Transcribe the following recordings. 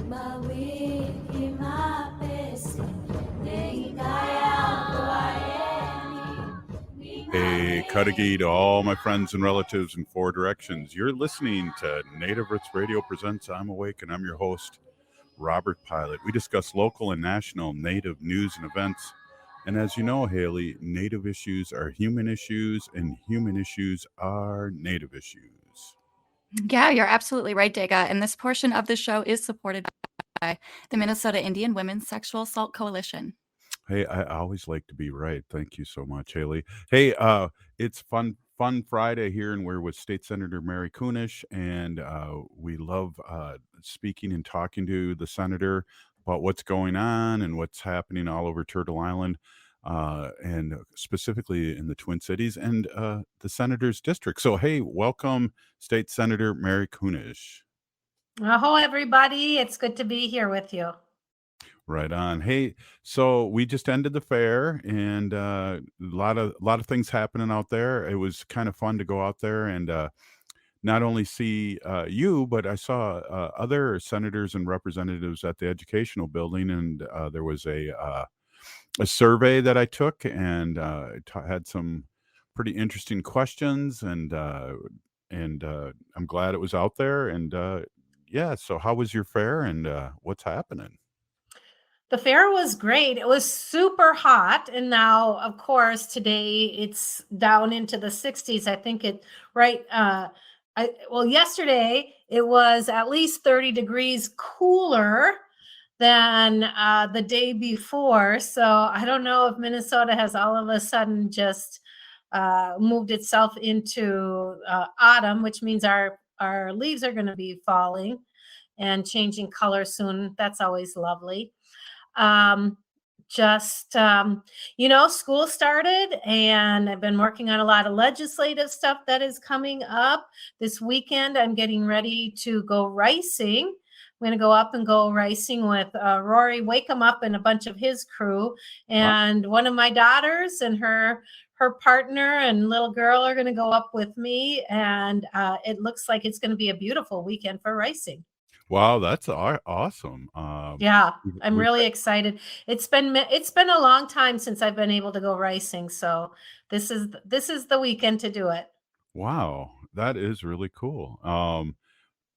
Mawiki mapesi, neikaya kuaeni. A Cudahy to all my friends and relatives in four directions. You're listening to Native Roots Radio Presents I'm Awake, and I'm your host, Robert Pilot. We discuss local and national Native news and events. And as you know, Haley, Native issues are human issues, and human issues are Native issues. Yeah, you're absolutely right, Dega. And this portion of the show is supported by the Minnesota Indian Women's Sexual Assault Coalition. Hey, I always like to be right. Thank you so much, Haley. Hey, it's fun Friday here, and we're with State Senator Mary Kunesh, and we love speaking and talking to the senator about what's going on and what's happening all over Turtle Island, and specifically in the Twin Cities and the senator's district. So, hey, welcome, State Senator Mary Kunesh. Hello, everybody. It's good to be here with you. Right on. Hey, so we just ended the fair, and a lot of things happening out there. It was kind of fun to go out there and not only see you, but I saw other senators and representatives at the educational building, and there was a survey that I took, and had some pretty interesting questions, and I'm glad it was out there. And yeah, so how was your fair, and what's happening? The fair was great. It was super hot. And now, of course, today it's down into the 60s. I think yesterday it was at least 30 degrees cooler than the day before. So I don't know if Minnesota has all of a sudden just moved itself into autumn, which means our leaves are going to be falling and changing color soon. That's always lovely. School started, and I've been working on a lot of legislative stuff that is coming up. This weekend, I'm getting ready to go ricing. I'm going to go up and go ricing with Rory Wakeham Up and a bunch of his crew. And one of my daughters and her partner and little girl are going to go up with me. And it looks like it's going to be a beautiful weekend for ricing. Wow, that's awesome. Yeah, I'm really excited. It's been a long time since I've been able to go ricing, so this is the weekend to do it. Wow, that is really cool.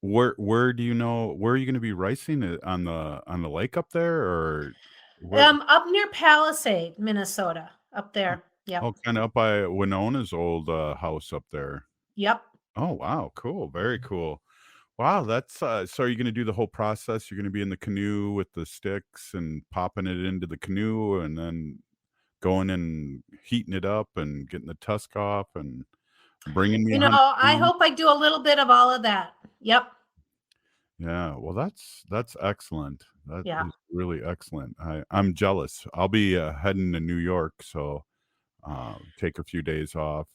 Where do you know where are you going to be ricing it on the lake up there, or where? Up near Palisade, Minnesota, up there. Yep. Oh, kind of up by Winona's old house up there. Yep. Oh, wow, cool, very cool. Wow, that's so are you going to do the whole process? You're going to be in the canoe with the sticks and popping it into the canoe, and then going and heating it up and getting the tusk off and bringing me. I hope I do a little bit of all of that. Yep. Yeah, well, that's excellent. That Yeah. is really excellent. I'm jealous. I'll be heading to New York, so take a few days off.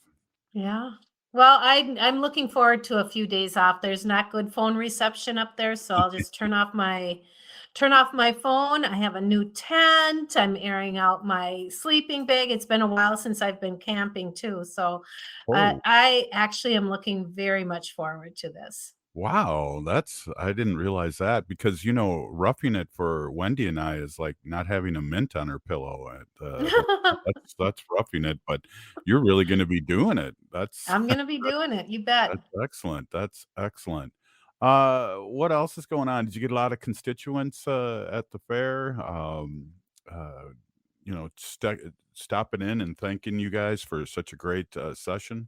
Yeah. Well, I'm looking forward to a few days off. There's not good phone reception up there, so I'll just turn off my phone. I have a new tent. I'm airing out my sleeping bag. It's been a while since I've been camping too, so Oh, I actually am looking very much forward to this. wow, I didn't realize that, because roughing it for Wendy and I is like not having a mint on her pillow. That's roughing it, but you're really going to be doing it. I'm going to be doing it. You bet. That's excellent. That's excellent. What else is going on? Did you get a lot of constituents at the fair? Uh, stopping in and thanking you guys for such a great session.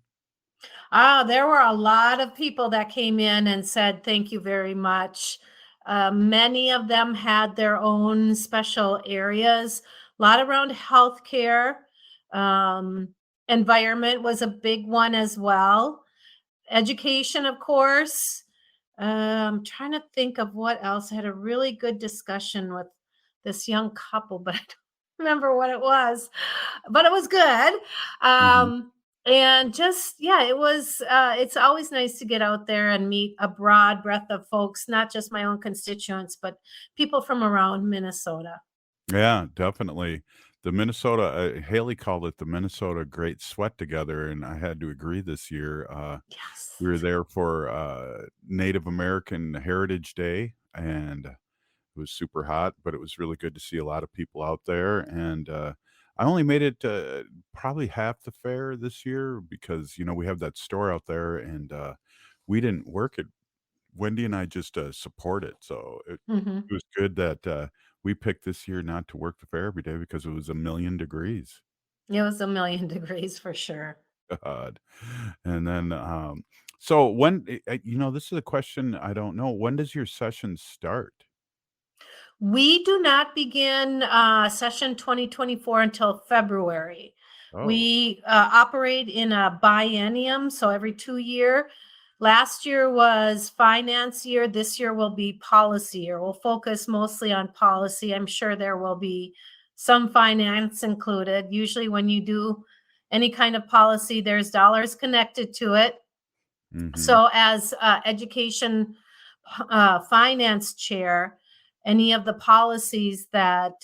There were a lot of people that came in and said, thank you very much. Many of them had their own special areas, a lot around healthcare. Environment was a big one as well. Education, of course. I'm trying to think of what else. I had a really good discussion with this young couple, but I don't remember what it was, but it was good. And just, yeah, it was, it's always nice to get out there and meet a broad breadth of folks, not just my own constituents, but people from around Minnesota. Yeah, definitely. The Minnesota, Haley called it the Minnesota Great Sweat Together, and I had to agree this year. Yes. We were there for Native American Heritage Day, and was super hot, but it was really good to see a lot of people out there. And I only made it probably half the fair this year because we have that store out there, and we didn't work it. Wendy and I just support it, so Mhm. it was good that we picked this year not to work the fair every day because it was a million degrees. It was a million degrees for sure. God. And then, so when, this is a question I don't know. When does your session start? We do not begin session 2024 until February. Oh, We operate in a biennium, so every 2 year. Last year was finance year. This year will be policy year. We'll focus mostly on policy. I'm sure there will be some finance included. Usually, when you do any kind of policy, there's dollars connected to it. mm-hmm, So, as education finance chair, any of the policies that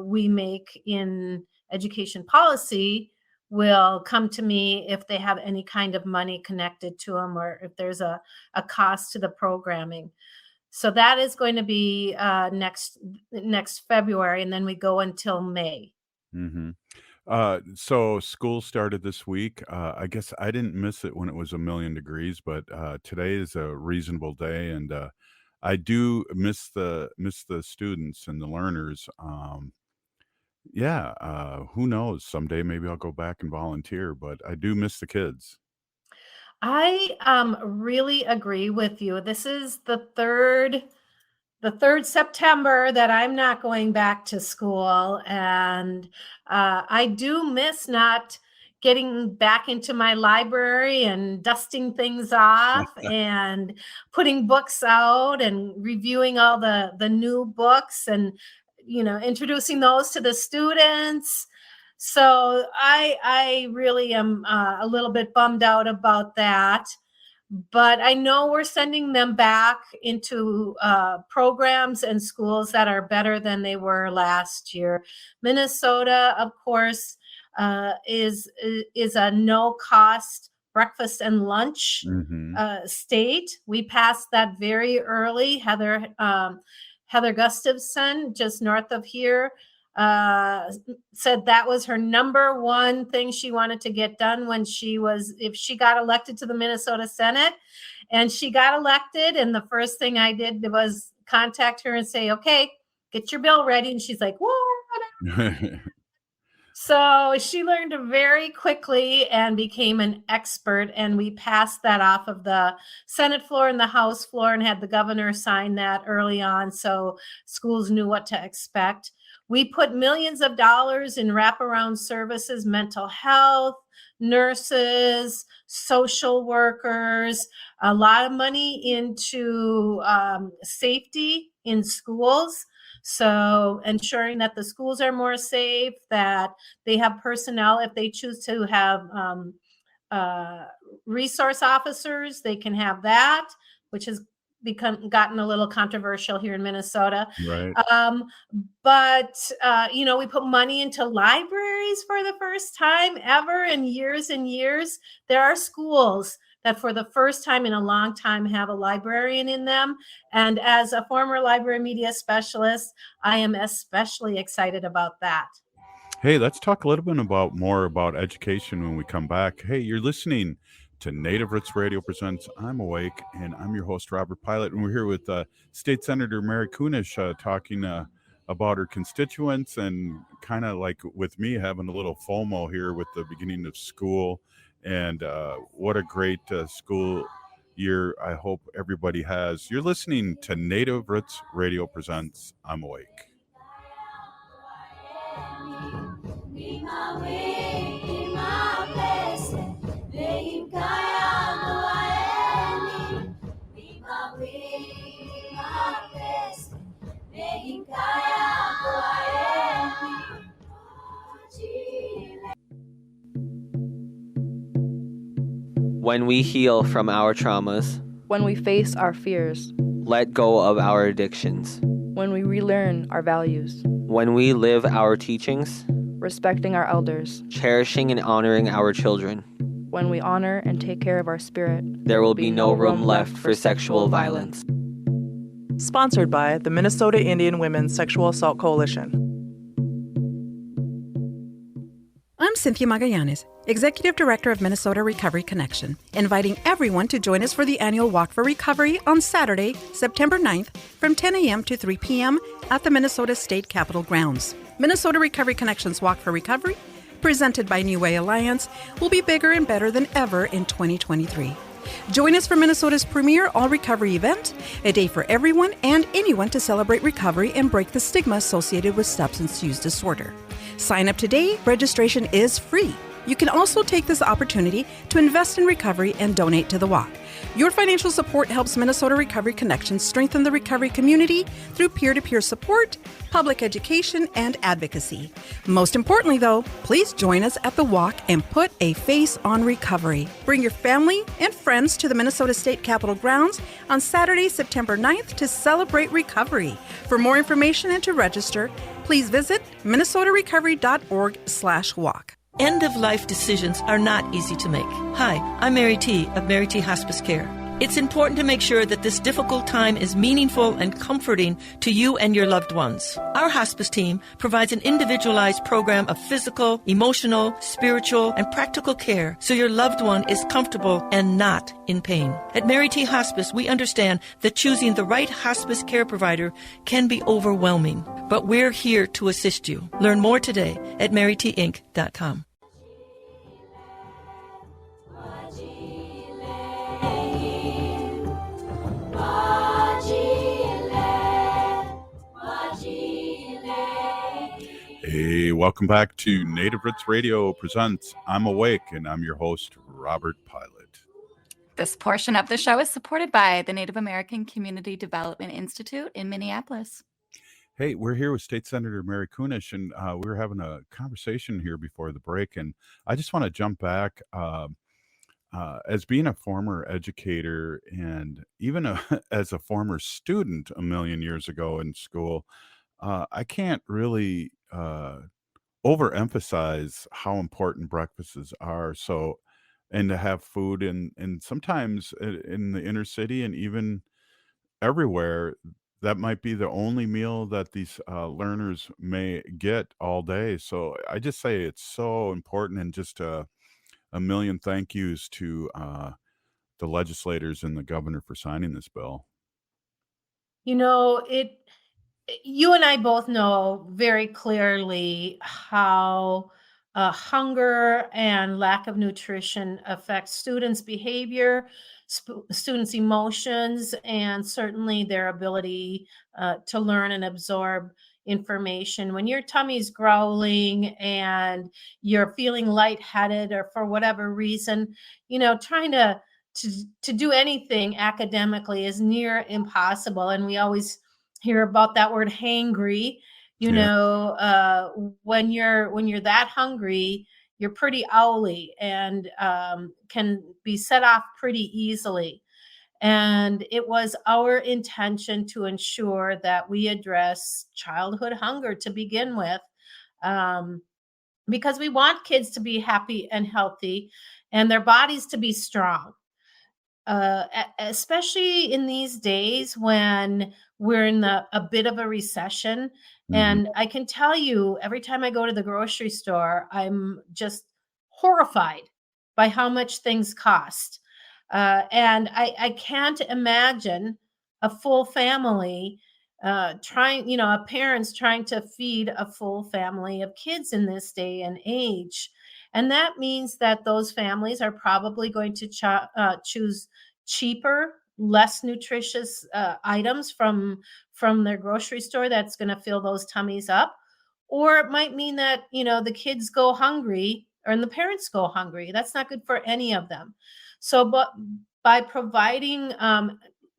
we make in education policy will come to me if they have any kind of money connected to them or if there's a cost to the programming. So that is going to be next February, and then we go until May. mm-hmm. So school started this week. I guess I didn't miss it when it was a million degrees, but today is a reasonable day, and I do miss the students and the learners. Yeah, who knows? Someday maybe I'll go back and volunteer, but I do miss the kids. I really agree with you. This is the third September that I'm not going back to school. And I do miss not getting back into my library and dusting things off and putting books out and reviewing all the new books and introducing those to the students. So I really am a little bit bummed out about that, but I know we're sending them back into programs and schools that are better than they were last year. Minnesota, of course, is a no cost breakfast and lunch Mm-hmm. state. We passed that very early. Heather Gustafson, just north of here, uh, said that was her number one thing she wanted to get done if she got elected to the Minnesota Senate. And she got elected, and the first thing I did was contact her and say, okay, get your bill ready. And she's like, what? So she learned very quickly and became an expert. And we passed that off of the Senate floor and the House floor and had the governor sign that early on. So schools knew what to expect. We put millions of dollars in wraparound services, mental health, nurses, social workers, a lot of money into safety in schools. So ensuring that the schools are more safe, that they have personnel. If they choose to have resource officers, they can have that, which has gotten a little controversial here in Minnesota. Right. But we put money into libraries for the first time ever in years and years. There are schools that for the first time in a long time have a librarian in them. And as a former library media specialist, I am especially excited about that. Hey, let's talk a little bit more about education when we come back. Hey, you're listening to Native Roots Radio Presents I'm Awake, and I'm your host, Robert Pilot, and we're here with State Senator Mary Kunesh talking about her constituents and kind of like with me having a little FOMO here with the beginning of school, and what a great school year I hope everybody has. You're listening to Native Roots Radio Presents I'm Awake. When we heal from our traumas, when we face our fears, let go of our addictions, when we relearn our values, when we live our teachings, respecting our elders, cherishing and honoring our children, when we honor and take care of our spirit, there will be no room left for sexual violence. sponsored by the Minnesota Indian Women's Sexual Assault Coalition. I'm Cynthia Magallanes, Executive Director of Minnesota Recovery Connection, inviting everyone to join us for the annual Walk for Recovery on Saturday, September 9th from 10 a.m. to 3 p.m. at the Minnesota State Capitol grounds. Minnesota Recovery Connection's Walk for Recovery, presented by New Way Alliance, will be bigger and better than ever in 2023. Join us for Minnesota's premier all-recovery event, a day for everyone and anyone to celebrate recovery and break the stigma associated with substance use disorder. Sign up today. Registration is free. You can also take this opportunity to invest in recovery and donate to the walk. Your financial support helps Minnesota Recovery Connection strengthen the recovery community through peer-to-peer support, public education, and advocacy. Most importantly, though, please join us at the walk and put a face on recovery. Bring your family and friends to the Minnesota State Capitol grounds on Saturday, September 9th to celebrate recovery. For more information and to register, please visit minnesotarecovery.org/walk. End-of-life decisions are not easy to make. Hi, I'm Mary T. of Mary T. Hospice Care. It's important to make sure that this difficult time is meaningful and comforting to you and your loved ones. Our hospice team provides an individualized program of physical, emotional, spiritual, and practical care so your loved one is comfortable and not in pain. At Mary T. Hospice, we understand that choosing the right hospice care provider can be overwhelming, but we're here to assist you. Learn more today at marytinc.com. Hey, welcome back to Native Roots Radio presents I'm Awake, and I'm your host, Robert Pilot. This portion of the show is supported by the Native American Community Development Institute in Minneapolis. Hey, we're here with State Senator Mary Kunesh, and we were having a conversation here before the break, and I just want to jump back. As being a former educator and even as a former student a million years ago in school, I can't really overemphasize how important breakfasts are. So, and to have food and sometimes in the inner city and even everywhere, that might be the only meal that these learners may get all day. So I just say it's so important, and just a million thank yous to the legislators and the governor for signing this bill. You know, you and I both know very clearly how hunger and lack of nutrition affects students' behavior, students' emotions, and certainly their ability to learn and absorb information. When your tummy's growling and you're feeling lightheaded or for whatever reason, trying to do anything academically is near impossible. And we always hear about that word hangry. When you're that hungry, you're pretty owly and can be set off pretty easily. And it was our intention to ensure that we address childhood hunger to begin with, because we want kids to be happy and healthy and their bodies to be strong. Especially in these days when we're in a bit of a recession. And I can tell you, every time I go to the grocery store, I'm just horrified by how much things cost. And I can't imagine a full family parents trying to feed a full family of kids in this day and age. And that means that those families are probably going to choose cheaper, less nutritious items from their grocery store that's going to fill those tummies up. Or it might mean that, the kids go hungry and the parents go hungry. That's not good for any of them. So, but by providing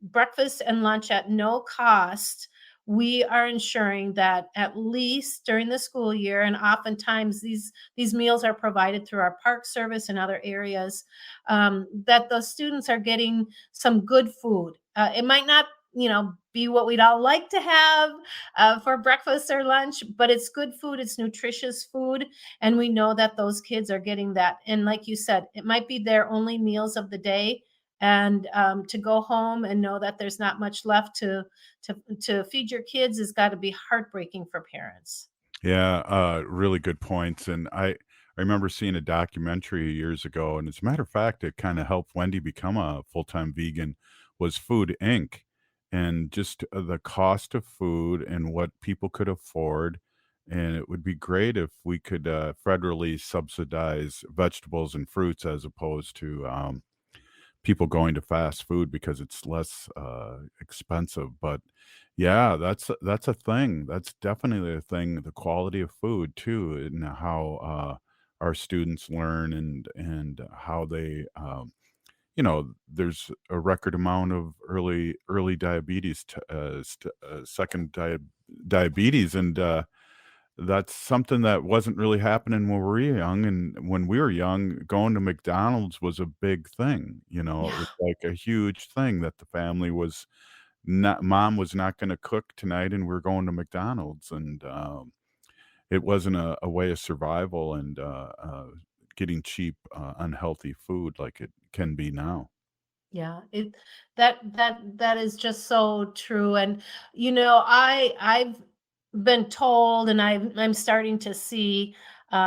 breakfast and lunch at no cost, we are ensuring that at least during the school year, and oftentimes these meals are provided through our park service and other areas, that the students are getting some good food. It might not, be what we'd all like to have for breakfast or lunch, but it's good food, it's nutritious food, and we know that those kids are getting that. And like you said, it might be their only meals of the day, And to go home and know that there's not much left to feed your kids has got to be heartbreaking for parents. Yeah, really good points. And I remember seeing a documentary years ago, and as a matter of fact, it kind of helped Wendy become a full-time vegan, was Food Inc. And just the cost of food and what people could afford. And it would be great if we could federally subsidize vegetables and fruits as opposed to people going to fast food because it's less expensive. But yeah, that's a thing. That's definitely a thing. The quality of food too, and how our students learn and how they there's a record amount of early diabetes, second diabetes, and that's something that wasn't really happening when we were young, and when we were young, going to McDonald's was a big thing, it Yeah. was like a huge thing that the family was not mom was not gonna cook tonight, and we're going to McDonald's, and, it wasn't a way of survival and, getting cheap, unhealthy food like it can be now. Yeah, that is just so true. And I've been told, and I'm starting to see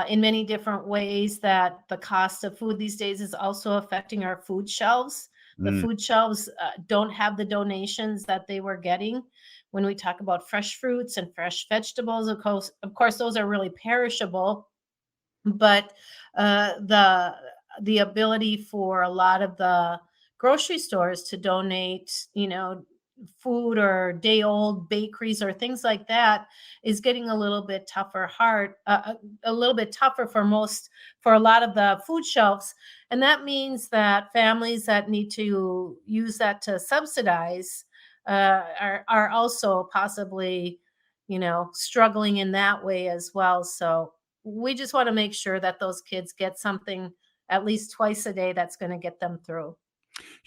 in many different ways that the cost of food these days is also affecting our food shelves. The Mm, food shelves don't have the donations that they were getting. When we talk about fresh fruits and fresh vegetables, of course, those are really perishable, but the ability for a lot of the grocery stores to donate, food or day old bakeries or things like that is getting a little bit a little bit tougher for a lot of the food shelves. And that means that families that need to use that to subsidize are also possibly, struggling in that way as well. So we just want to make sure that those kids get something at least twice a day that's going to get them through.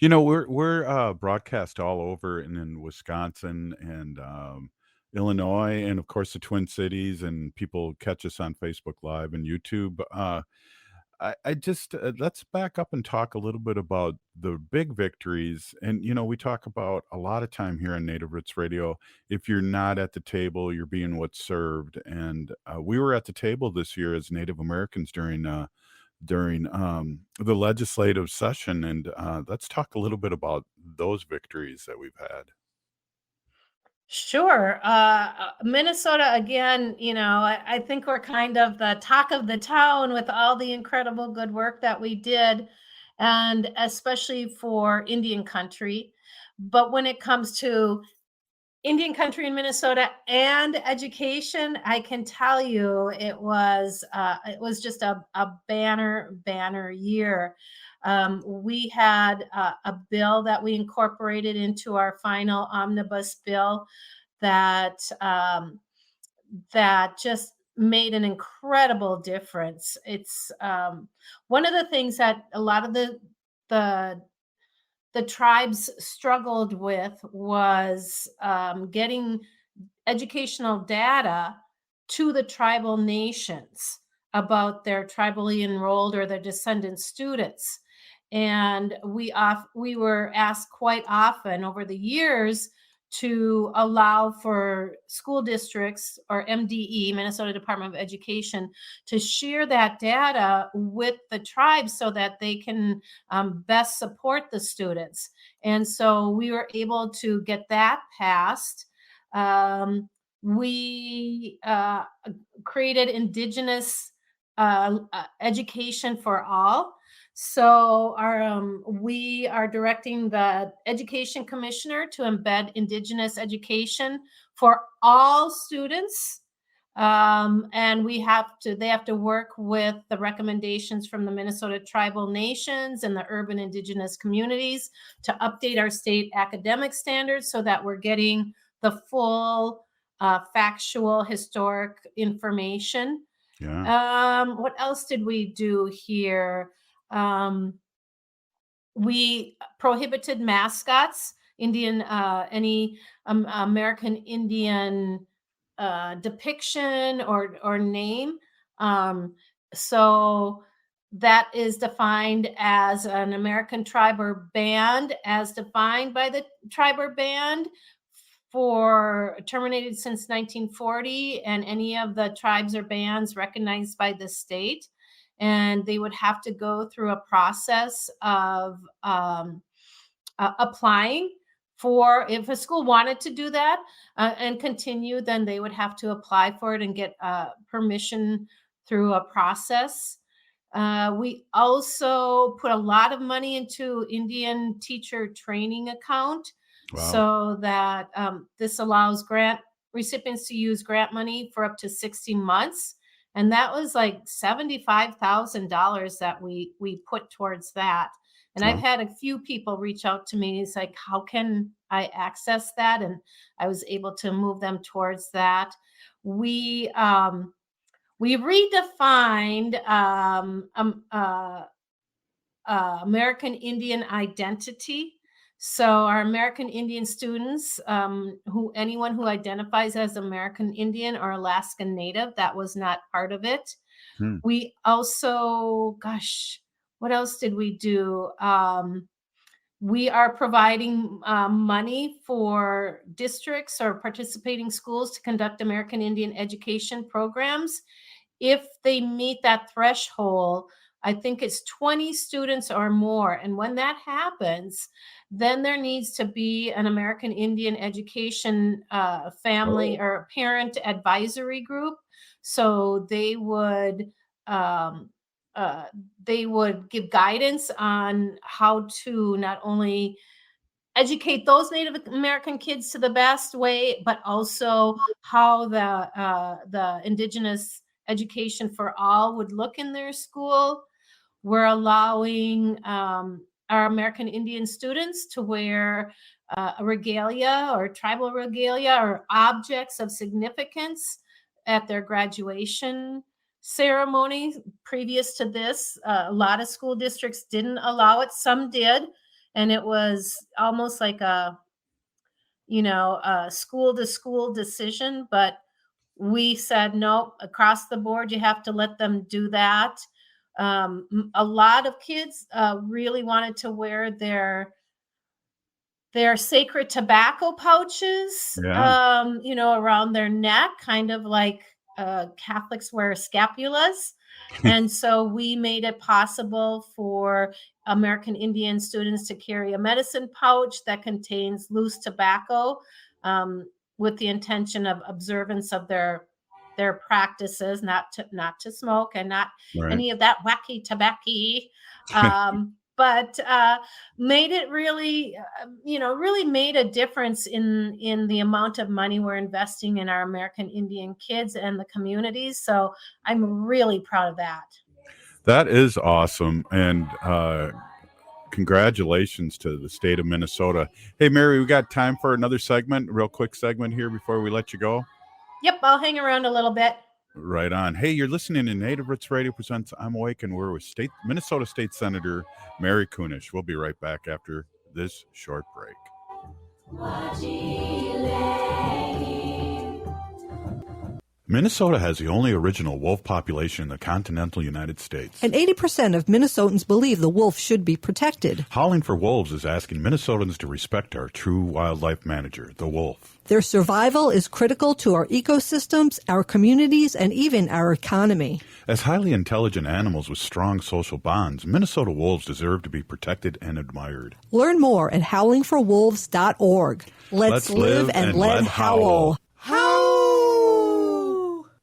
we're, broadcast all over and in Wisconsin and, Illinois, and of course, the Twin Cities, and people catch us on Facebook Live and YouTube. I just let's back up and talk a little bit about the big victories. And we talk about a lot of time here on Native Roots Radio. If you're not at the table, you're being what's served. And we were at the table this year as Native Americans during the legislative session. And let's talk a little bit about those victories that we've had. Sure. Minnesota, again, I think we're kind of the talk of the town with all the incredible good work that we did, and especially for Indian country. But when it comes to Indian country in Minnesota and education, I can tell you it was just a banner year. We had a bill that we incorporated into our final omnibus bill that that just made an incredible difference. It's one of the things that a lot of the the tribes struggled with was getting educational data to the tribal nations about their tribally enrolled or their descendant students. And we were asked quite often over the years to allow for school districts or MDE, Minnesota Department of Education, to share that data with the tribes so that they can best support the students. And so we were able to get that passed. We created Indigenous education for all. So we are directing the Education Commissioner to embed Indigenous education for all students. And they have to work with the recommendations from the Minnesota tribal nations and the urban Indigenous communities to update our state academic standards so that we're getting the full factual historic information. Yeah. What else did we do here? We prohibited mascots, any American Indian depiction or name. So that is defined as an American tribe or band, as defined by the tribe or band, for terminated since 1940, and any of the tribes or bands recognized by the state. And they would have to go through a process of applying for, if a school wanted to do that and continue, then they would have to apply for it and get permission through a process. We also put a lot of money into Indian teacher training account. Wow. So that this allows grant recipients to use grant money for up to 60 months. And that was like $75,000 that we put towards that. And I've had a few people reach out to me. It's like, how can I access that? And I was able to move them towards that. We redefined American Indian identity. So our American Indian students, anyone who identifies as American Indian or Alaskan Native, that was not part of it. We also, what else did we do? We are providing money for districts or participating schools to conduct American Indian education programs. If they meet that threshold, I think it's 20 students or more. And when that happens, then there needs to be an American Indian education family or parent advisory group. So they would give guidance on how to not only educate those Native American kids to the best way, but also how the Indigenous education for all would look in their school. We're allowing our American Indian students to wear a regalia or tribal regalia or objects of significance at their graduation ceremony. Previous to this, a lot of school districts didn't allow it. Some did. And it was almost like a school to school decision. But we said, no, across the board, you have to let them do that. A lot of kids really wanted to wear their sacred tobacco pouches, around their neck, kind of like Catholics wear scapulas. And so we made it possible for American Indian students to carry a medicine pouch that contains loose tobacco, with the intention of observance of their practices, not to smoke and not any of that wacky tobacco, but made it really, really made a difference in the amount of money we're investing in our American Indian kids and the communities. So I'm really proud of that. That is awesome. And congratulations to the state of Minnesota. Hey, Mary, we got time for another segment, real quick segment here before we let you go. Yep, I'll hang around a little bit. Right on. Hey, you're listening to Native Roots Radio presents I'm Awake, and we're with Minnesota State Senator Mary Kunesh. We'll be right back after this short break. Minnesota has the only original wolf population in the continental United States. And 80% of Minnesotans believe the wolf should be protected. Howling for Wolves is asking Minnesotans to respect our true wildlife manager, the wolf. Their survival is critical to our ecosystems, our communities, and even our economy. As highly intelligent animals with strong social bonds, Minnesota wolves deserve to be protected and admired. Learn more at howlingforwolves.org. Let's live and let howl.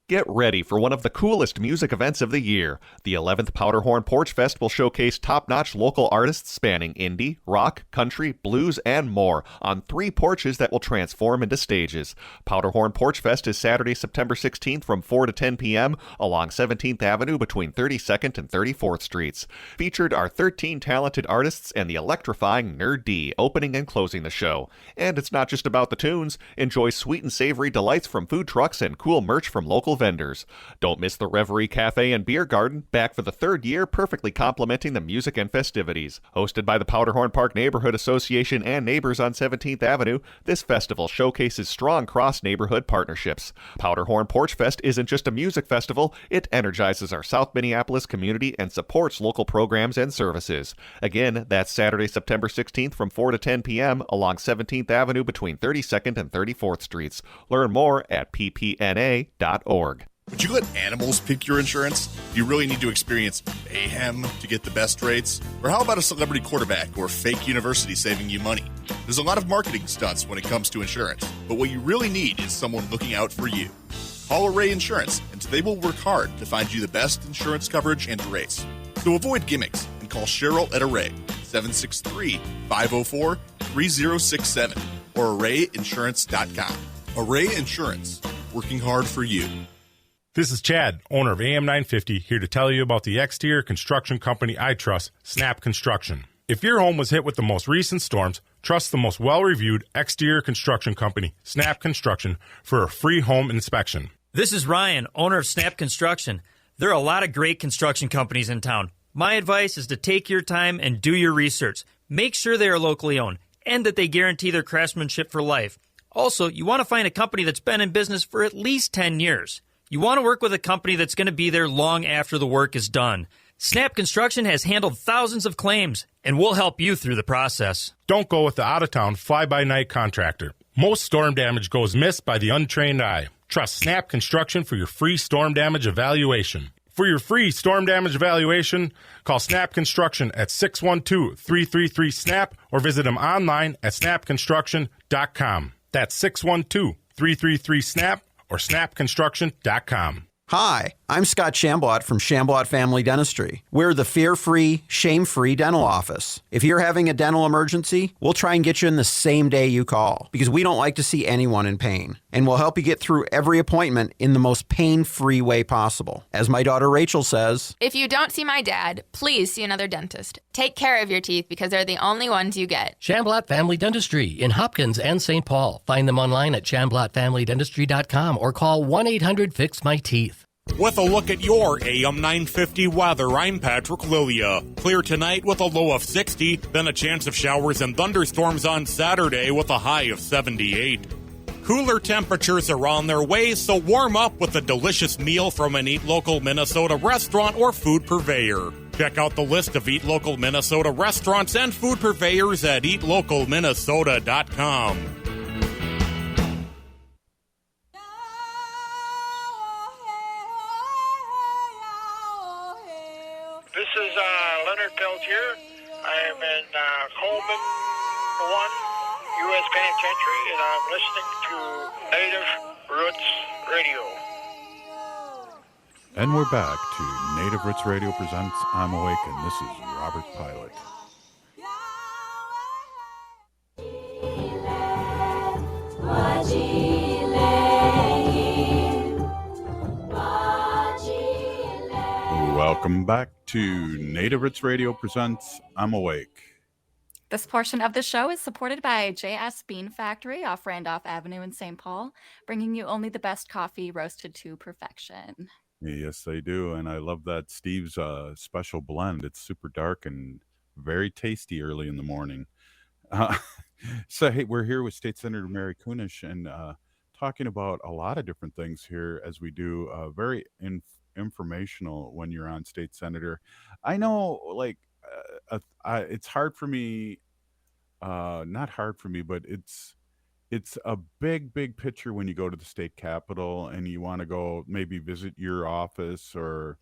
Get ready for one of the coolest music events of the year. The 11th Powderhorn Porch Fest will showcase top-notch local artists spanning indie, rock, country, blues, and more on 3 porches that will transform into stages. Powderhorn Porch Fest is Saturday, September 16th from 4 to 10 p.m. along 17th Avenue between 32nd and 34th Streets. Featured are 13 talented artists and the electrifying Nerd D opening and closing the show. And it's not just about the tunes. Enjoy sweet and savory delights from food trucks and cool merch from local vendors. Don't miss the Reverie Cafe and Beer Garden, back for the third year, perfectly complementing the music and festivities. Hosted by the Powderhorn Park Neighborhood Association and neighbors on 17th Avenue, this festival showcases strong cross-neighborhood partnerships. Powderhorn Porch Fest isn't just a music festival, it energizes our South Minneapolis community and supports local programs and services. Again, that's Saturday, September 16th from 4 to 10 p.m. along 17th Avenue between 32nd and 34th Streets. Learn more at ppna.org. Would you let animals pick your insurance? Do you really need to experience mayhem to get the best rates? Or how about a celebrity quarterback or fake university saving you money? There's a lot of marketing stunts when it comes to insurance, but what you really need is someone looking out for you. Call Array Insurance, and they will work hard to find you the best insurance coverage and rates. So avoid gimmicks and call Cheryl at Array, 763-504-3067, or arrayinsurance.com. Array Insurance, working hard for you. This is Chad, owner of AM 950, here to tell you about the exterior construction company I trust, Snap Construction. If your home was hit with the most recent storms, trust the most well-reviewed exterior construction company, Snap Construction, for a free home inspection. This is Ryan, owner of Snap Construction. There are a lot of great construction companies in town. My advice is to take your time and do your research. Make sure they are locally owned and that they guarantee their craftsmanship for life. Also, you want to find a company that's been in business for at least 10 years. You want to work with a company that's going to be there long after the work is done. Snap Construction has handled thousands of claims, and we'll help you through the process. Don't go with the out-of-town fly-by-night contractor. Most storm damage goes missed by the untrained eye. Trust Snap Construction for your free storm damage evaluation. For your free storm damage evaluation, call Snap Construction at 612-333-SNAP or visit them online at snapconstruction.com. That's 612-333-SNAP or snapconstruction.com. Hi, I'm Scott Shambot from Shambot Family Dentistry. We're the fear-free, shame-free dental office. If you're having a dental emergency, we'll try and get you in the same day you call because we don't like to see anyone in pain. And we'll help you get through every appointment in the most pain-free way possible. As my daughter Rachel says, if you don't see my dad, please see another dentist. Take care of your teeth because they're the only ones you get. Shambot Family Dentistry in Hopkins and St. Paul. Find them online at shamblotfamilydentistry.com or call 1-800-FIX-MY-TEETH. With a look at your AM 950 weather, I'm Patrick Lilia. Clear tonight with a low of 60, then a chance of showers and thunderstorms on Saturday with a high of 78. Cooler temperatures are on their way, so warm up with a delicious meal from an Eat Local Minnesota restaurant or food purveyor. Check out the list of Eat Local Minnesota restaurants and food purveyors at eatlocalminnesota.com. This is Leonard Peltier. I am in Coleman 1 U.S. Penitentiary, and I'm listening to Native Roots Radio. And we're back to Native Roots Radio presents I'm Awake, and this is Robert Pilot. Welcome back to Native Roots Radio presents I'm Awake. This portion of the show is supported by JS Bean Factory off Randolph Avenue in St. Paul, bringing you only the best coffee roasted to perfection. Yes, they do. And I love that Steve's special blend. It's super dark and very tasty early in the morning. So, hey, we're here with State Senator Mary Kunesh and talking about a lot of different things here as we do very informational when you're on State Senator. I know, like, it's hard for me, not hard for me, but it's a big picture when you go to the state capitol and you want to go maybe visit your office or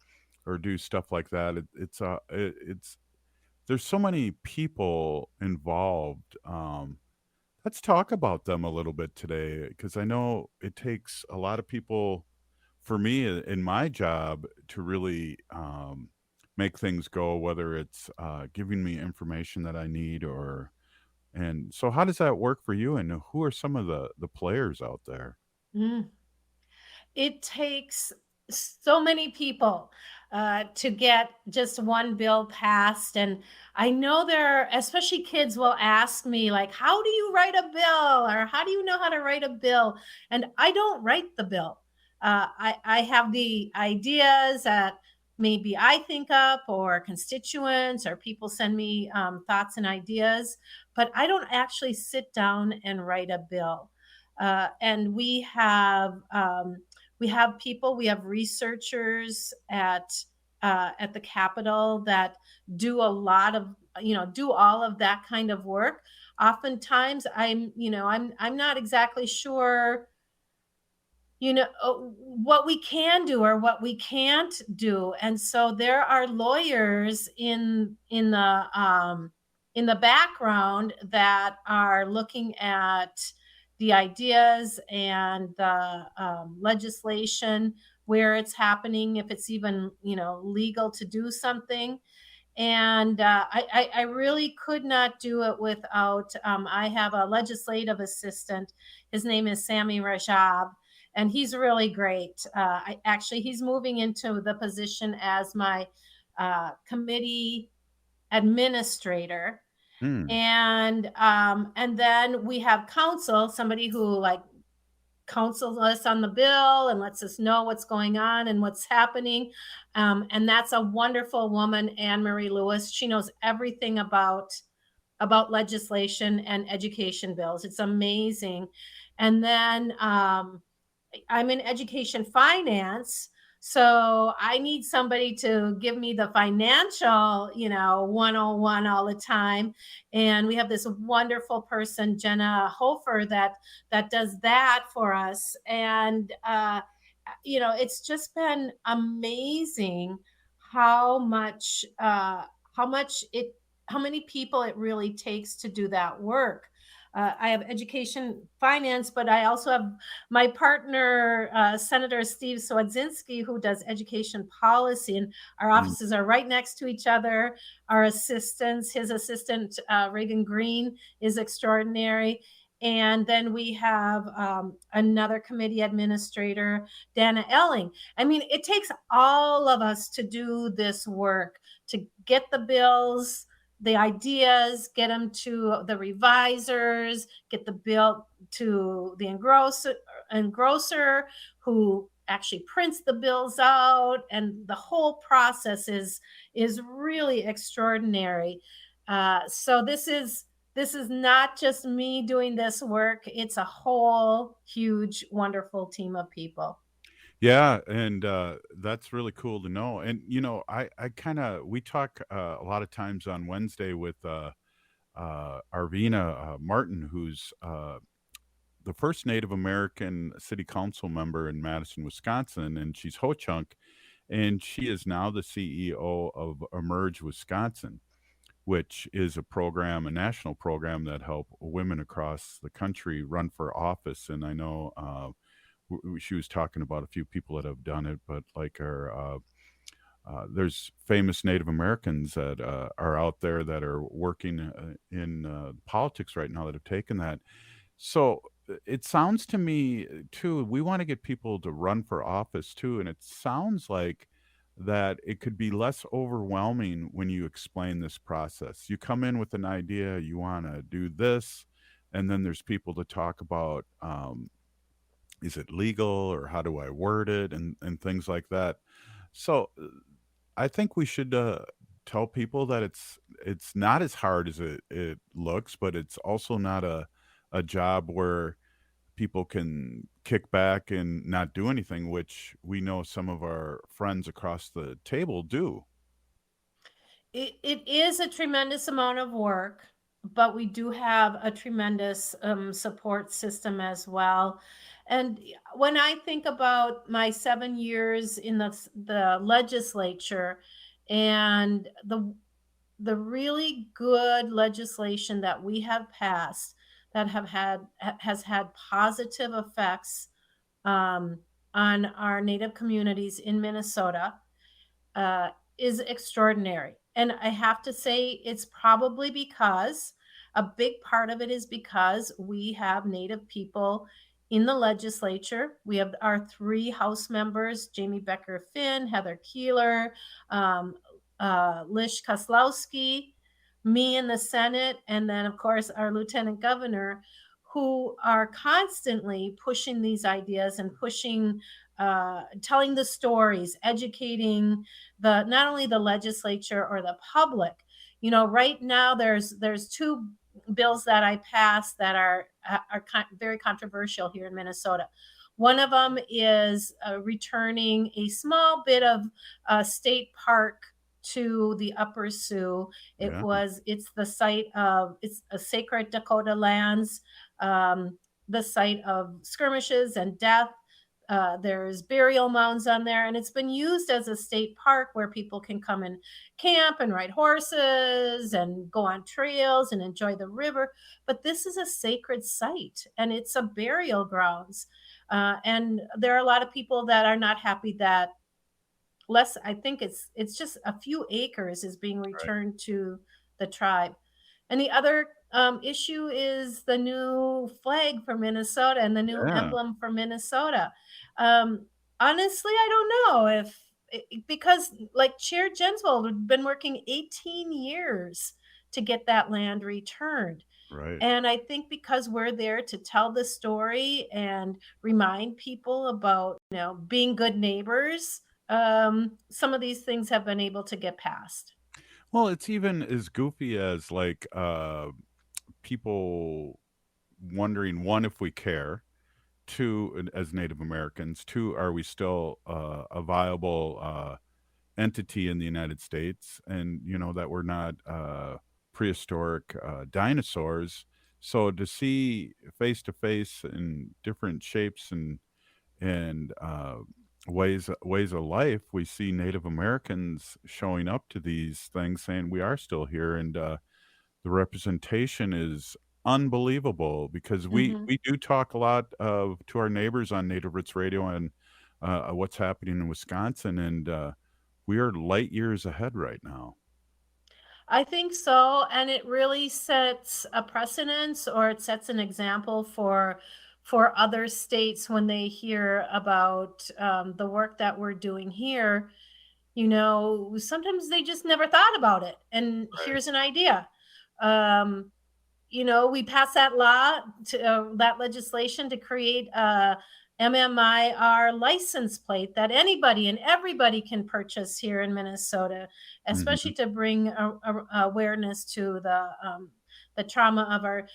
do stuff like that. It's there's so many people involved. Let's talk about them a little bit today, because I know it takes a lot of people for me in my job to really make things go, whether it's giving me information that I need and so how does that work for you, and who are some of the players out there? It takes so many people to get just one bill passed. And I know especially kids will ask me, like, how do you write a bill? Or how do you know how to write a bill? And I don't write the bill. I have the ideas that maybe I think up, or constituents or people send me thoughts and ideas, but I don't actually sit down and write a bill. And we have people, we have researchers at the Capitol that do a lot of, do all of that kind of work. Oftentimes I'm not exactly sure what we can do or what we can't do. And so there are lawyers in the background that are looking at the ideas and the legislation, where it's happening, if it's even legal to do something. And I really could not do it without, I have a legislative assistant. His name is Sami Rajab, and he's really great. He's moving into the position as my committee administrator. And then we have counsel, somebody who counsels us on the bill and lets us know what's going on and what's happening. And that's a wonderful woman, Anne Marie Lewis. She knows everything about legislation and education bills. It's amazing. And then I'm in education finance. So I need somebody to give me the financial, 101 all the time. And we have this wonderful person, Jenna Hofer, that does that for us. And, it's just been amazing how many people it really takes to do that work. I have education finance, but I also have my partner, Senator Steve Swedzinski, who does education policy, and our offices are right next to each other. Our assistants, his assistant, Reagan Green, is extraordinary. And then we have another committee administrator, Dana Elling. I mean, it takes all of us to do this work, to get the bills, the ideas, get them to the revisers, get the bill to the engrosser who actually prints the bills out. And the whole process is really extraordinary. So this is not just me doing this work. It's a whole huge, wonderful team of people. Yeah, and that's really cool to know. And we talk a lot of times on Wednesday with Arvina Martin, who's the first Native American city council member in Madison, Wisconsin, and she's Ho-Chunk, and she is now the CEO of Emerge Wisconsin, which is a national program that help women across the country run for office. And I know she was talking about a few people that have done it, but there's famous Native Americans that are out there that are working in politics right now that have taken that. So it sounds to me too, we want to get people to run for office too, and it sounds like that it could be less overwhelming when you explain this process. You come in with an idea, you want to do this, and then there's people to talk about, is it legal, or how do I word it, and things like that. So I think we should tell people that it's not as hard as it looks, but it's also not a job where people can kick back and not do anything, which we know some of our friends across the table do. It is a tremendous amount of work, but we do have a tremendous support system as well. And when I think about my 7 years in the legislature and the really good legislation that we have passed that has had positive effects on our Native communities in Minnesota, is extraordinary. And I have to say, it's probably because a big part of it is because we have Native people in the legislature. We have our 3 House members, Jamie Becker Finn, Heather Keeler, Lish Koslowski, me in the Senate, and then, of course, our Lieutenant Governor, who are constantly pushing these ideas and pushing telling the stories, educating not only the legislature or the public. Right now there's two bills that I passed that are very controversial here in Minnesota. One of them is returning a small bit of state park to the Upper Sioux. It's the site of, it's a sacred Dakota lands, the site of skirmishes and death. There's burial mounds on there, and it's been used as a state park where people can come and camp and ride horses and go on trails and enjoy the river. But this is a sacred site, and it's a burial grounds. And there are a lot of people that are not happy that I think it's just a few acres is being returned to the tribe. And the other issue is the new flag for Minnesota and the new emblem for Minnesota. Honestly, I don't know because like Chair Jensvold had been working 18 years to get that land returned. Right. And I think because we're there to tell the story and remind people about, being good neighbors, some of these things have been able to get passed. Well, it's even as goofy as like people wondering, one, if we care, two, as Native Americans, two, are we still a viable entity in the United States, and that we're not prehistoric dinosaurs. So to see face to face in different shapes and ways of life, we see Native Americans showing up to these things, saying we are still here, and the representation is unbelievable because we do talk a lot to our neighbors on Native Roots Radio and what's happening in Wisconsin, and we are light years ahead right now. I think so, and it really sets a precedence, or it sets an example for other states when they hear about the work that we're doing here. Sometimes they just never thought about it, and here's an idea. We passed that that legislation to create a MMIR license plate that anybody and everybody can purchase here in Minnesota, especially to bring awareness to the trauma of our,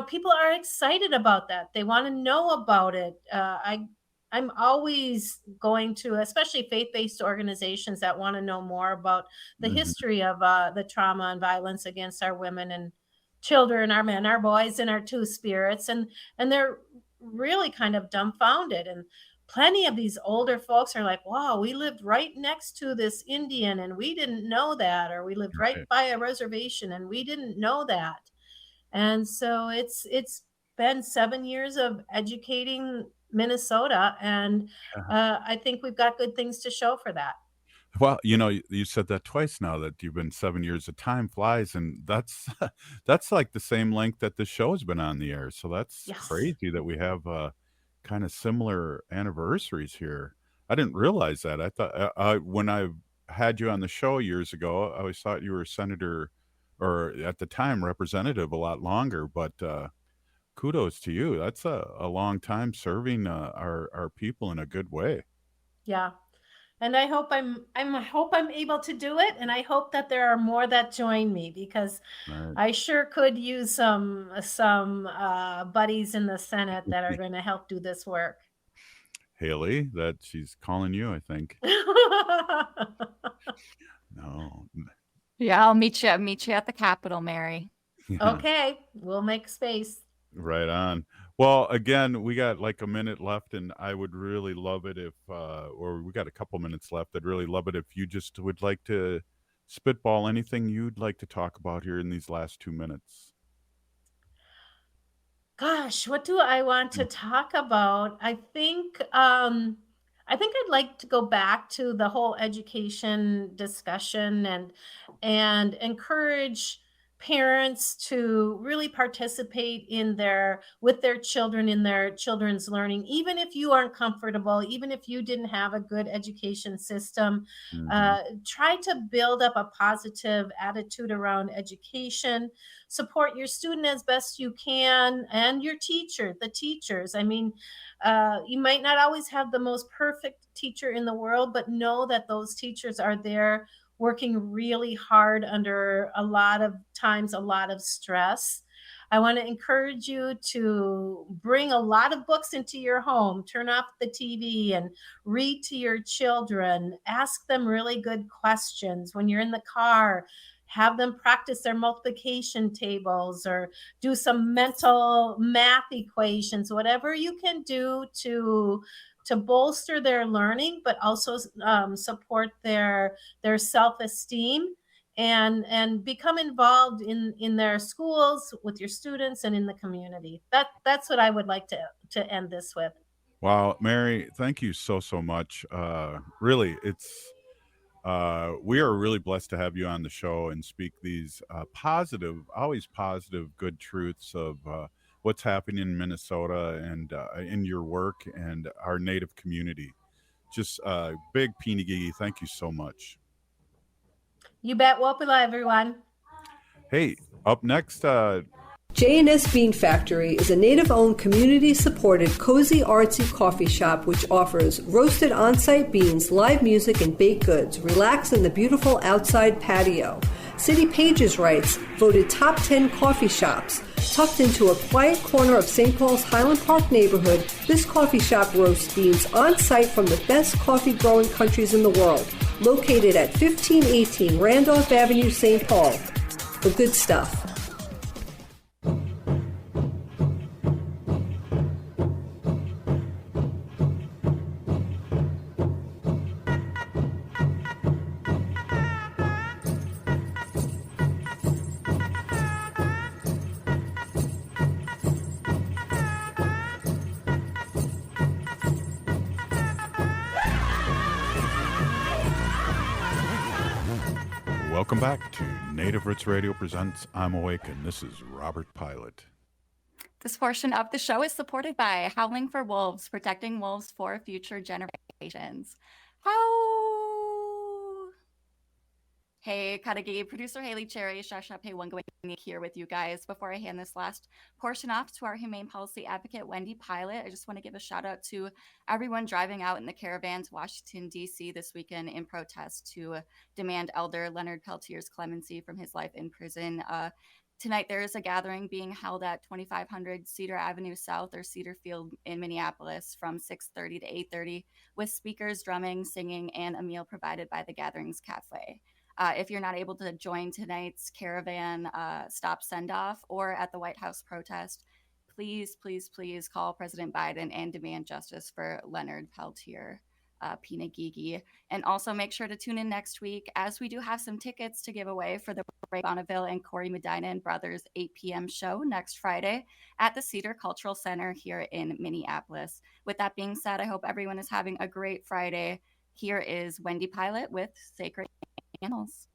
people are excited about that. They want to know about it. I'm always going to, especially faith-based organizations that want to know more about the history of the trauma and violence against our women and children, our men, our boys, and our two spirits. And they're really kind of dumbfounded. And plenty of these older folks are like, wow, we lived right next to this Indian and we didn't know that, or we lived right by a reservation and we didn't know that. And so it's been 7 years of educating Minnesota, and I think we've got good things to show for that. Well, you said that twice now, that you've been 7 years. Of time flies, and that's that's like the same length that the show has been on the air. So that's crazy that we have kind of similar anniversaries here. I didn't realize that. I thought when I had you on the show years ago, I always thought you were a senator, or at the time representative, a lot longer. But kudos to you. That's a long time serving our people in a good way. Yeah. And I hope I'm able to do it, and I hope that there are more that join me, because I sure could use some buddies in the Senate that are going to help do this work. Haley, that she's calling you, I think. No. Yeah, I'll meet you at the Capitol, Mary. Okay, we'll make space. Right on. Well, again, we got like a minute left, and I would really love it if, or we got a couple minutes left. I'd really love it if you just would like to spitball anything you'd like to talk about here in these last 2 minutes. Gosh, what do I want to talk about? I think I'd like to go back to the whole education discussion and encourage parents to really participate with their children in their children's learning, even if you aren't comfortable, even if you didn't have a good education system. Try to build up a positive attitude around education. Support your student as best you can, and the teachers. I mean, you might not always have the most perfect teacher in the world, but know that those teachers are there working really hard under a lot of stress. I want to encourage you to bring a lot of books into your home, turn off the TV and read to your children. Ask them really good questions when you're in the car. Have them practice their multiplication tables or do some mental math equations, whatever you can do to bolster their learning, but also support their self-esteem and become involved in their schools with your students and in the community. That's what I would like to end this with. Wow, Mary, thank you so much. Really, it's we are really blessed to have you on the show and speak these always positive, good truths of what's happening in Minnesota and in your work and our Native community. Just big Pinagigi, thank you so much. You bet. Wopila, everyone. Hey, up next, J&S Bean Factory is a native-owned, community-supported, cozy, artsy coffee shop which offers roasted on-site beans, live music, and baked goods. Relax in the beautiful outside patio. City Pages writes, voted top 10 coffee shops. Tucked into a quiet corner of St. Paul's Highland Park neighborhood, this coffee shop roasts beans on-site from the best coffee-growing countries in the world. Located at 1518 Randolph Avenue, St. Paul. The good stuff. welcome back to Native Roots Radio presents I'm Awake, and this is Robert Pilot. This portion of the show is supported by Howling for Wolves, protecting wolves for future generations. How? Hey, Kadagi, producer Haley Cherry, Shasha Pei Wangwani here with you guys. Before I hand this last portion off to our humane policy advocate, Wendy Pilot, I just want to give a shout out to everyone driving out in the caravan to Washington, D.C. this weekend in protest to demand Elder Leonard Peltier's clemency from his life in prison. Tonight, there is a gathering being held at 2500 Cedar Avenue South or Cedar Field in Minneapolis from 6:30 to 8:30 with speakers, drumming, singing, and a meal provided by the Gatherings Cafe. If you're not able to join tonight's caravan stop send-off or at the White House protest, please call President Biden and demand justice for Leonard Peltier, Pinagigi. And also make sure to tune in next week as we do have some tickets to give away for the Ray Bonneville and Corey Medina and Brothers 8 p.m. show next Friday at the Cedar Cultural Center here in Minneapolis. With that being said, I hope everyone is having a great Friday. Here is Wendy Pilot with Sacred Animals.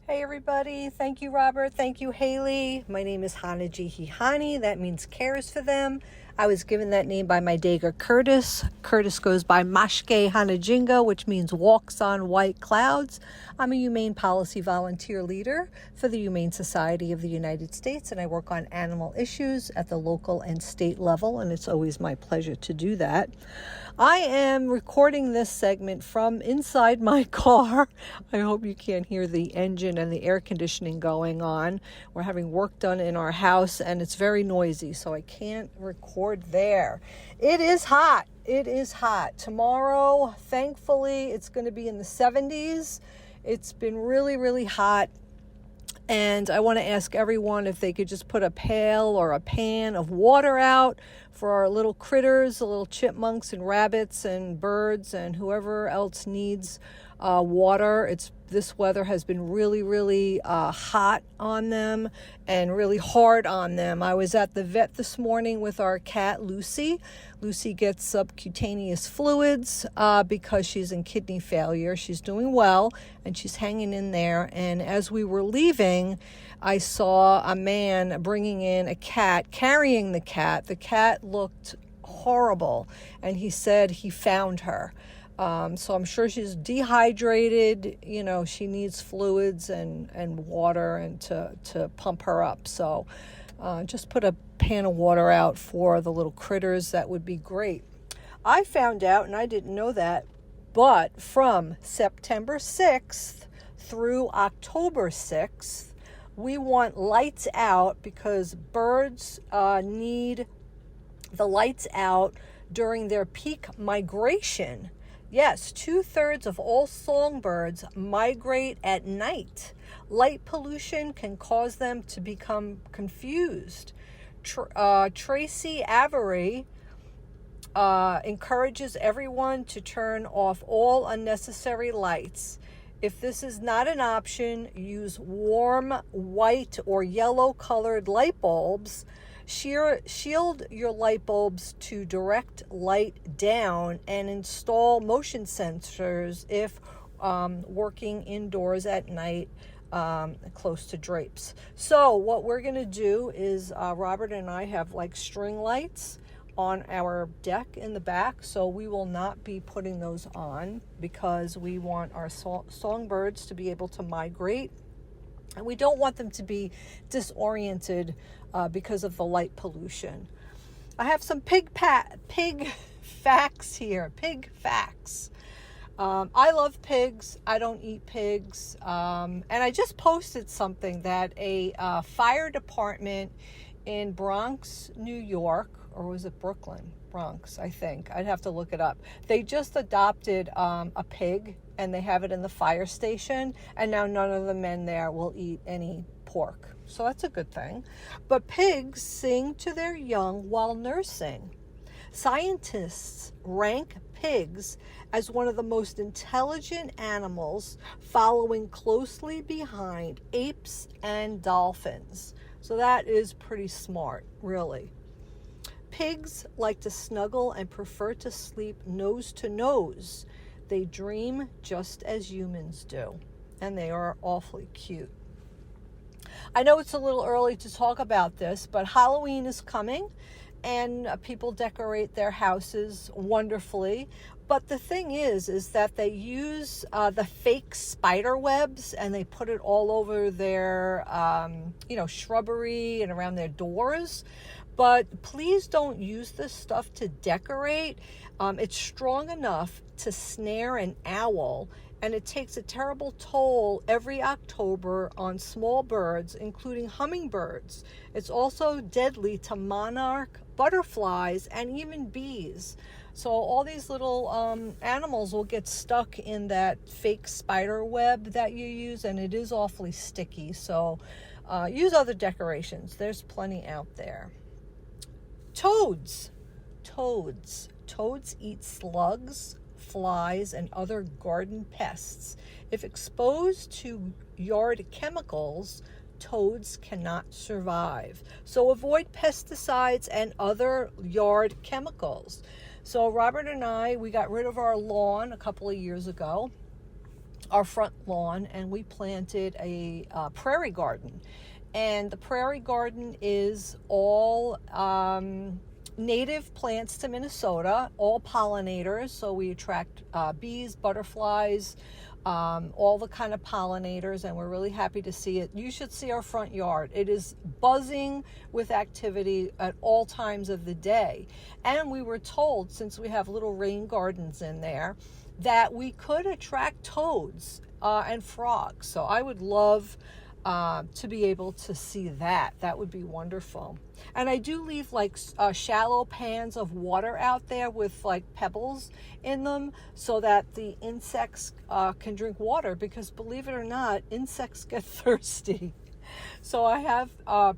Hey everybody, thank you Robert, thank you Haley. My name is Hanajihihani, that means cares for them. I was given that name by my Dega Curtis. Curtis goes by Mashke Hanajinga, which means walks on white clouds. I'm a humane policy volunteer leader for the Humane Society of the United States, and I work on animal issues at the local and state level, and it's always my pleasure to do that. I am recording this segment from inside my car. I hope you can't hear the engine and the air conditioning going on. We're having work done in our house and it's very noisy, so I can't record there. It is hot. It is hot. Tomorrow, thankfully, it's going to be in the 70s. It's been really, really hot. And I want to ask everyone if they could just put a pail or a pan of water out for our little critters, the little chipmunks and rabbits and birds and whoever else needs water. This weather has been really, really hot on them and really hard on them. I was at the vet this morning with our cat, Lucy. Lucy gets subcutaneous fluids because she's in kidney failure. She's doing well, and she's hanging in there. And as we were leaving, I saw a man bringing in a cat, carrying the cat. The cat looked horrible, and he said he found her. So I'm sure she's dehydrated. You know, she needs fluids and water and to pump her up. So just put a pan of water out for the little critters. That would be great. I found out, and I didn't know that, but from September 6th through October 6th, we want lights out because birds need the lights out during their peak migration. Yes, 2/3 of all songbirds migrate at night. Light pollution can cause them to become confused. Tracy Avery encourages everyone to turn off all unnecessary lights. If this is not an option, use warm white or yellow colored light bulbs. Shield your light bulbs to direct light down and install motion sensors if working indoors at night close to drapes. So what we're going to do is Robert and I have like string lights on our deck in the back, so we will not be putting those on because we want our songbirds to be able to migrate. And we don't want them to be disoriented because of the light pollution. I have some pig facts here. Pig facts. I love pigs. I don't eat pigs. And I just posted something that a fire department in Bronx, New York, or was it Brooklyn? Bronx, I think. I'd have to look it up. They just adopted a pig, and they have it in the fire station, and now none of the men there will eat any pork. So that's a good thing. But pigs sing to their young while nursing. Scientists rank pigs as one of the most intelligent animals, following closely behind apes and dolphins. So that is pretty smart, really. Pigs like to snuggle and prefer to sleep nose to nose. They dream just as humans do, and they are awfully cute. I know it's a little early to talk about this, but Halloween is coming, and people decorate their houses wonderfully. But the thing is that they use the fake spider webs, and they put it all over their, shrubbery and around their doors. But please don't use this stuff to decorate. It's strong enough to snare an owl, and it takes a terrible toll every October on small birds, including hummingbirds. It's also deadly to monarch butterflies and even bees. So all these little animals will get stuck in that fake spider web that you use, and it is awfully sticky. So use other decorations. There's plenty out there. Toads eat slugs, flies, and other garden pests. If exposed to yard chemicals, toads cannot survive. So avoid pesticides and other yard chemicals. So Robert and I, we got rid of our lawn a couple of years ago, our front lawn, and we planted a prairie garden. And the prairie garden is all native plants to Minnesota, all pollinators. So we attract bees, butterflies, all the kind of pollinators, and we're really happy to see it. You should see our front yard. It is buzzing with activity at all times of the day. And we were told, since we have little rain gardens in there, that we could attract toads and frogs. So I would love to be able to see that. That would be wonderful. And I do leave like shallow pans of water out there with like pebbles in them so that the insects can drink water, because believe it or not, insects get thirsty. So I have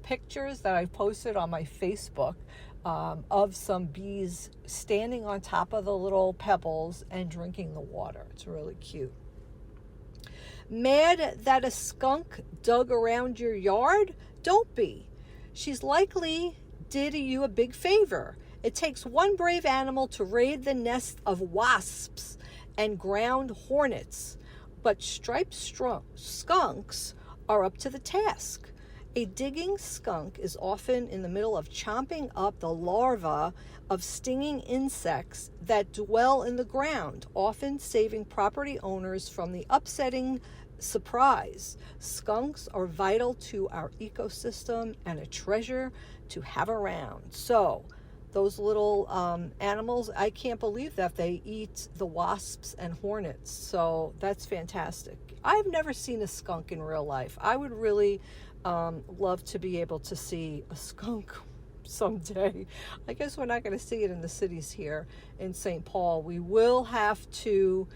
pictures that I posted on my Facebook of some bees standing on top of the little pebbles and drinking the water. It's really cute. Mad that a skunk dug around your yard? Don't be. She's likely did you a big favor. It takes one brave animal to raid the nest of wasps and ground hornets, but striped skunks are up to the task. A digging skunk is often in the middle of chomping up the larvae of stinging insects that dwell in the ground, often saving property owners from the upsetting surprise. Skunks are vital to our ecosystem and a treasure to have around. So, those little animals, I can't believe that they eat the wasps and hornets. So, that's fantastic. I've never seen a skunk in real life. I would really love to be able to see a skunk someday. I guess we're not going to see it in the cities here in St. Paul. We will have to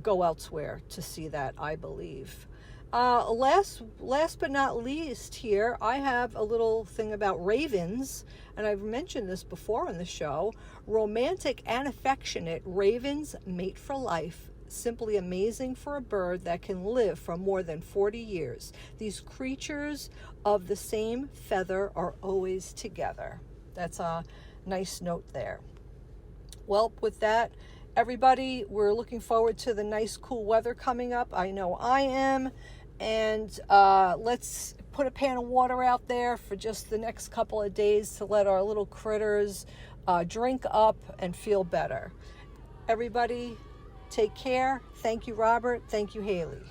go elsewhere to see that, I believe. Last but not least here, I have a little thing about ravens, and I've mentioned this before on the show. Romantic and affectionate ravens mate for life. Simply amazing for a bird that can live for more than 40 years. These creatures of the same feather are always together. That's a nice note there. Well, with that, everybody, we're looking forward to the nice, cool weather coming up. I know I am. And let's put a pan of water out there for just the next couple of days to let our little critters drink up and feel better. Everybody, take care. Thank you, Robert. Thank you, Haley.